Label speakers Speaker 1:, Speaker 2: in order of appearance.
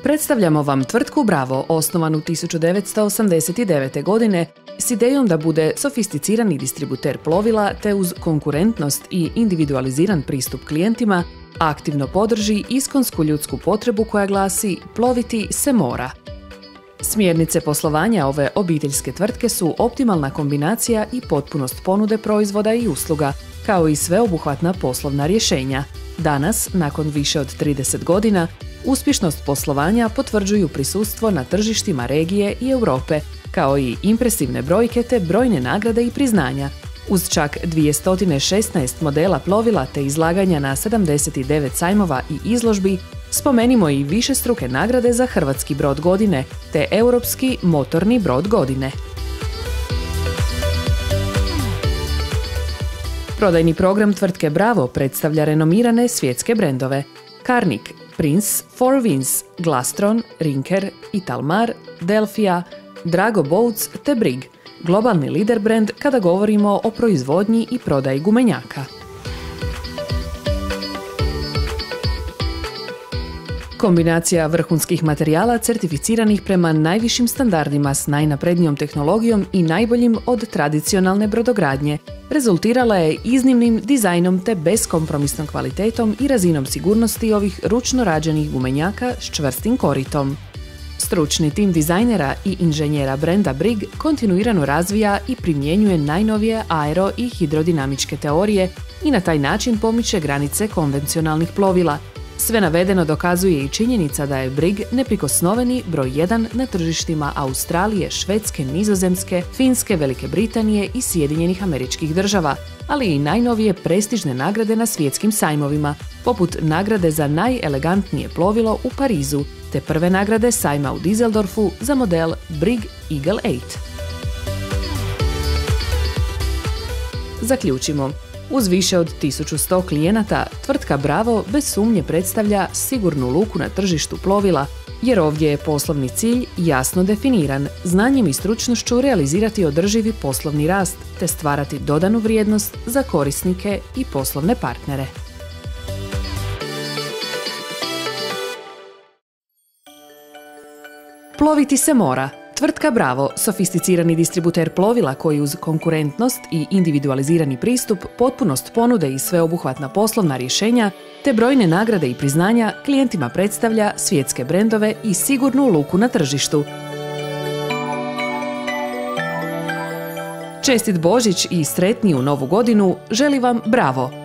Speaker 1: Predstavljamo vam tvrtku Bravo, osnovanu 1989. godine s idejom da bude sofisticirani distributer plovila te uz konkurentnost i individualiziran pristup klijentima aktivno podrži iskonsku ljudsku potrebu koja glasi ploviti se mora. Smjernice poslovanja ove obiteljske tvrtke su optimalna kombinacija i potpunost ponude proizvoda i usluga, kao i sveobuhvatna poslovna rješenja. Danas, nakon više od 30 godina, uspješnost poslovanja potvrđuju prisustvo na tržištima regije i Europe, kao i impresivne brojke te brojne nagrade i priznanja. Uz čak 216 modela plovila te izlaganja na 79 sajmova i izložbi, spomenimo i višestruke nagrade za Hrvatski brod godine te Europski motorni brod godine. Prodajni program tvrtke Bravo predstavlja renomirane svjetske brendove Carnic, Prince, Four Winds, Glastron, Rinker, Italmar, Delfia, Drago Boats te Brig, globalni lider brend kada govorimo o proizvodnji i prodaji gumenjaka. Kombinacija vrhunskih materijala certificiranih prema najvišim standardima s najnaprednijom tehnologijom i najboljim od tradicionalne brodogradnje rezultirala je iznimnim dizajnom te beskompromisnom kvalitetom i razinom sigurnosti ovih ručno rađenih gumenjaka s čvrstim koritom. Stručni tim dizajnera i inženjera brenda Brig kontinuirano razvija i primjenjuje najnovije aero- i hidrodinamičke teorije i na taj način pomiče granice konvencionalnih plovila. Sve navedeno dokazuje i činjenica da je Brig neprikosnoveni broj 1 na tržištima Australije, Švedske, Nizozemske, Finske, Velike Britanije i Sjedinjenih Američkih Država, ali i najnovije prestižne nagrade na svjetskim sajmovima, poput nagrade za najelegantnije plovilo u Parizu, te prve nagrade sajma u Düsseldorfu za model Brig Eagle 8. Zaključimo. Uz više od 1100 klijenata, tvrtka Bravo bez sumnje predstavlja sigurnu luku na tržištu plovila, jer ovdje je poslovni cilj jasno definiran, znanjem i stručnošću realizirati održivi poslovni rast te stvarati dodanu vrijednost za korisnike i poslovne partnere. Ploviti se mora. Tvrtka Bravo, sofisticirani distributer plovila koji uz konkurentnost i individualizirani pristup, potpunost ponude i sveobuhvatna poslovna rješenja, te brojne nagrade i priznanja klijentima predstavlja svjetske brendove i sigurnu luku na tržištu. Čestit Božić i sretniju Novu godinu želi vam Bravo!